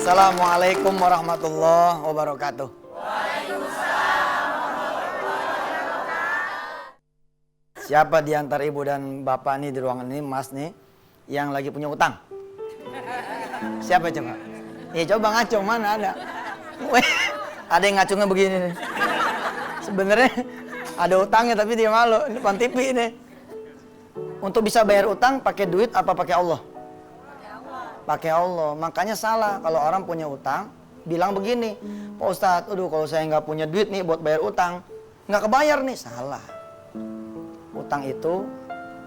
Assalamualaikum warahmatullahi wabarakatuh. Siapa di antara ibu dan bapak nih di ruangan ini, mas nih, yang lagi punya utang? Siapa coba? Coba ngaco, mana ada? Ada yang ngacungnya begini nih. Sebenarnya ada utangnya tapi dia malu. Ini depan TV ini. Untuk bisa bayar utang pakai duit apa pakai Allah? Pakai Allah. Makanya salah kalau orang punya utang bilang begini, Pak Ustadz, aduh kalau saya nggak punya duit nih buat bayar utang, nggak kebayar nih. Salah. Utang itu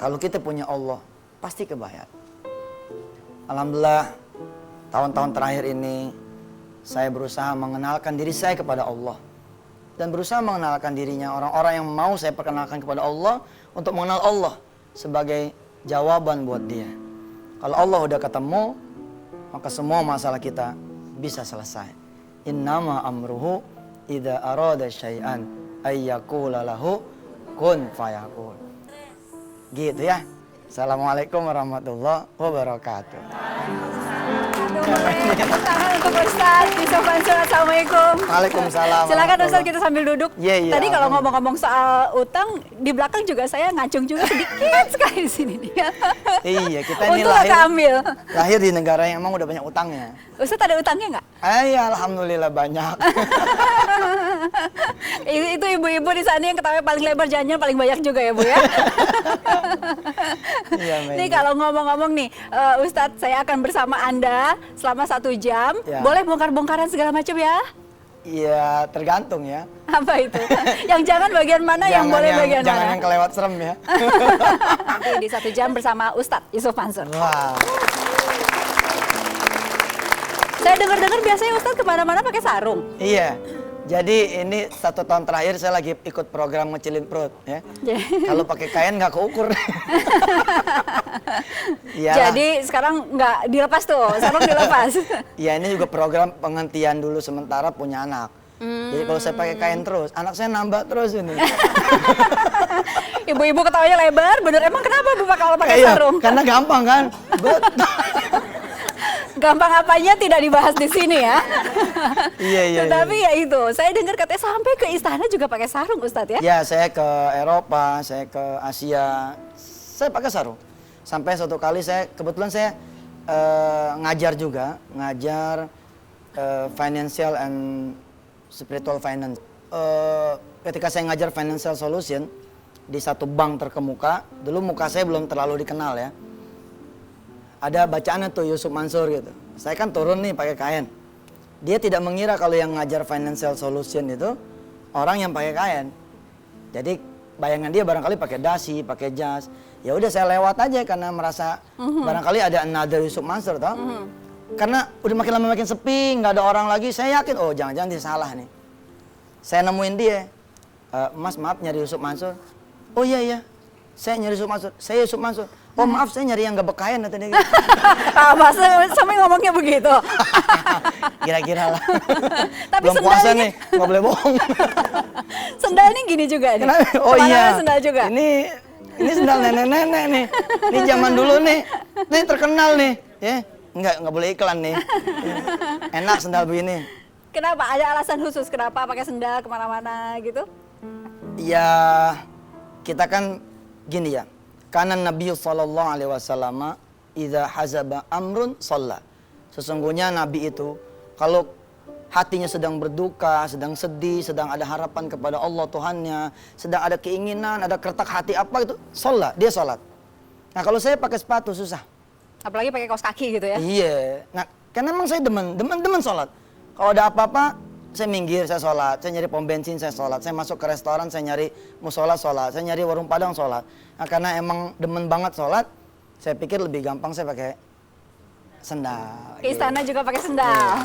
kalau kita punya Allah pasti kebayar. Alhamdulillah tahun-tahun terakhir ini saya berusaha mengenalkan diri saya kepada Allah dan berusaha mengenalkan dirinya orang-orang yang mau saya perkenalkan kepada Allah untuk mengenal Allah sebagai jawaban buat dia. Kalau Allah udah ketemu, maka semua masalah kita bisa selesai. Innama amruhu idza arada syai'an ayyaqula lahu kun fayakun. Gitu ya. Assalamualaikum warahmatullahi wabarakatuh. Tangan untuk Ustadz Yusuf Mansur. Assalamualaikum. Waalaikumsalam. Silakan Ustadz, kita sambil duduk. Iya. Tadi kalau ngomong-ngomong soal utang, di belakang juga saya ngacung juga sedikit sekali di sini. Iya, kita ini Untung agak ambil. lahir di negara yang emang udah banyak utangnya. Ustadz ada utangnya nggak? Iya, alhamdulillah banyak. Itu ibu-ibu di sana yang ketawanya paling lebar, jangan paling banyak juga ya Bu ya. Iya, Nih kalau ngomong-ngomong nih, Ustadz saya akan bersama Anda selama 1 jam. Ya. Boleh bongkar-bongkaran segala macam ya? Iya, tergantung ya. Apa itu? Yang jangan bagian mana, yang boleh bagian jangan mana? yang kelewat serem ya. Nanti di 1 jam bersama Ustadz Yusuf Mansur. Wah. Saya dengar-dengar biasanya Ustadz kemana-mana pakai sarung. Iya. Jadi ini 1 tahun terakhir saya lagi ikut program ngecilin perut ya. Kalau pakai kain nggak keukur. Jadi sekarang nggak dilepas tuh, sarung dilepas. Iya, ini juga program penghentian dulu sementara punya anak. Jadi kalau saya pakai kain terus, anak saya nambah terus ini. Ibu-ibu ketawanya lebar, bener emang kenapa Bu kalau pakai sarung? Karena gampang kan. Gampang apanya tidak dibahas di sini ya. Iya. Tetapi ya itu, saya dengar katanya sampai ke istana juga pakai sarung Ustadz ya? Ya, saya ke Eropa, saya ke Asia, saya pakai sarung. Sampai suatu kali kebetulan saya ngajar juga, financial and spiritual finance. Ketika saya ngajar financial solution di satu bank terkemuka, dulu muka saya belum terlalu dikenal ya. Ada bacaannya tuh Yusuf Mansur gitu. Saya kan turun nih pakai kain. Dia tidak mengira kalau yang ngajar financial solution itu orang yang pakai kain. Jadi bayangan dia barangkali pakai dasi, pakai jas. Ya udah saya lewat aja karena merasa barangkali ada another Yusuf Mansur toh. Karena udah makin lama makin sepi, nggak ada orang lagi. Saya yakin oh jangan-jangan dia salah nih. Saya nemuin dia. Mas maaf nyari Yusuf Mansur. Oh iya. Saya nyari Yusuf Mansur. Saya Yusuf Mansur. Oh maaf saya nyari yang gak bekayan katanya gitu. Mas sampai ngomongnya begitu. Kira-kira lah. Tapi belum puasa nih, gak boleh bohong. Sendal ini gini juga nih. Oh iya. Sendal juga. Ini sendal nenek-nenek nih. Ini zaman dulu nih. Ini terkenal nih. Ya, nggak boleh iklan nih. Enak sendal begini. Kenapa? Ada alasan khusus kenapa pakai sendal kemana-mana gitu? Ya, kita kan gini ya. Karena Nabi sallallahu alaihi wasallam idza hazaba amrun shalla. Sesungguhnya Nabi itu kalau hatinya sedang berduka, sedang sedih, sedang ada harapan kepada Allah Tuhannya, sedang ada keinginan, ada kertak hati apa itu, shalla, dia sholat. Nah, kalau saya pakai sepatu susah. Apalagi pakai kaos kaki gitu ya. Iya. Nah, karena emang saya demen sholat. Kalau ada apa-apa saya minggir, saya sholat, saya nyari pom bensin, saya sholat, saya masuk ke restoran, saya nyari musola sholat, saya nyari warung padang sholat. Nah, karena emang demen banget sholat, saya pikir lebih gampang saya pakai sendal. Ke istana juga pakai sendal.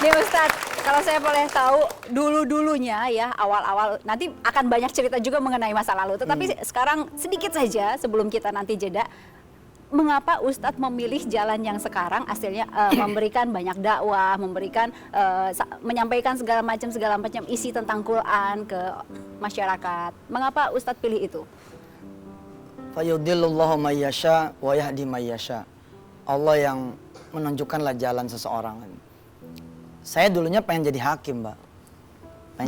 Nih Ustadz, kalau saya boleh tahu dulu-dulunya ya, awal-awal, nanti akan banyak cerita juga mengenai masa lalu. Tetapi sekarang sedikit saja sebelum kita nanti jeda. Mengapa Ustadz memilih jalan yang sekarang hasilnya memberikan banyak dakwah, menyampaikan segala macam isi tentang Quran ke masyarakat? Mengapa Ustadz pilih itu? Fayudillullahu may yasha wa yahdi may yasha. Allah yang menunjukkanlah jalan seseorang. Saya dulunya pengen jadi hakim, Mbak.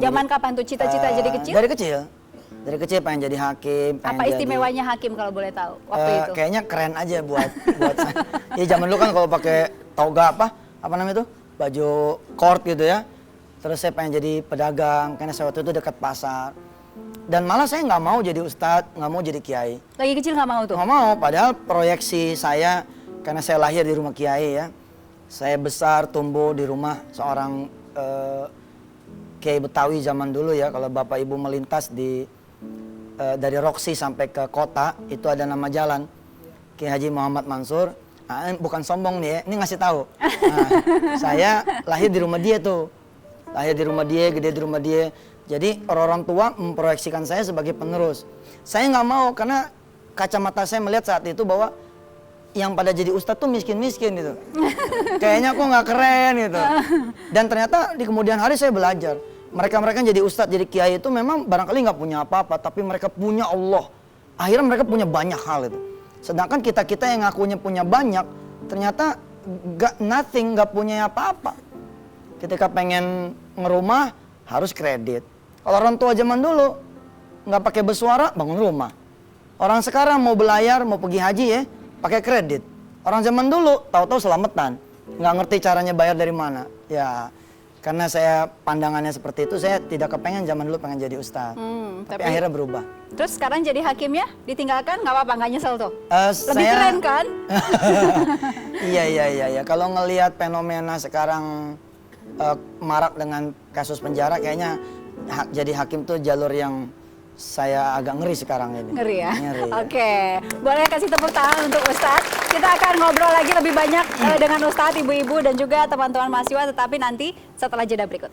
Zaman kapan tuh cita-cita jadi kecil? Dari kecil. Dari kecil pengen jadi hakim. Pengen Apa istimewanya hakim kalau boleh tahu waktu itu? Kayaknya keren aja buat saya. Ya zaman dulu kan kalau pakai toga apa namanya itu? Baju court gitu ya. Terus saya pengen jadi pedagang karena saya waktu itu dekat pasar. Dan malah saya nggak mau jadi ustadz, nggak mau jadi kiai. Lagi kecil nggak mau tuh? Nggak mau, padahal proyeksi saya karena saya lahir di rumah kiai ya. Saya besar tumbuh di rumah seorang kiai Betawi zaman dulu ya. Kalau bapak ibu melintas dari Roksi sampai ke kota itu ada nama jalan Kiai Haji Muhammad Mansur. Nah, bukan sombong nih ya, ini ngasih tahu. Nah, saya lahir di rumah dia tuh, lahir di rumah dia, gede di rumah dia. Jadi orang tua memproyeksikan saya sebagai penerus. Saya nggak mau karena kacamata saya melihat saat itu bahwa yang pada jadi ustadz tuh miskin-miskin gitu. Kayaknya kok nggak keren gitu. Dan ternyata di kemudian hari saya belajar. Mereka-mereka yang jadi ustadz, jadi kiai itu memang barangkali nggak punya apa-apa, tapi mereka punya Allah. Akhirnya mereka punya banyak hal itu. Sedangkan kita-kita yang ngakunya punya banyak, ternyata nggak punya apa-apa. Ketika pengen ngerumah, harus kredit. Kalau orang tua zaman dulu, nggak pakai bersuara, bangun rumah. Orang sekarang mau belayar, mau pergi haji ya, pakai kredit. Orang zaman dulu, tahu-tahu selamatan. Nggak ngerti caranya bayar dari mana. Ya, karena saya pandangannya seperti itu, saya tidak kepengen zaman dulu pengen jadi ustadz. Tapi akhirnya berubah. Terus sekarang jadi hakimnya, ditinggalkan nggak apa-apa, nggak nyesel tuh? Lebih Saya- keren kan? Iya. Kalau ngelihat fenomena sekarang marak dengan kasus penjara, kayaknya jadi hakim tuh jalur yang saya agak ngeri sekarang ini. Ngeri ya? Ngeri, ya. Oke, boleh kasih tepuk tangan untuk Ustadz. Kita akan ngobrol lagi lebih banyak dengan Ustadz, ibu-ibu dan juga teman-teman mahasiswa, tetapi nanti setelah jeda berikut.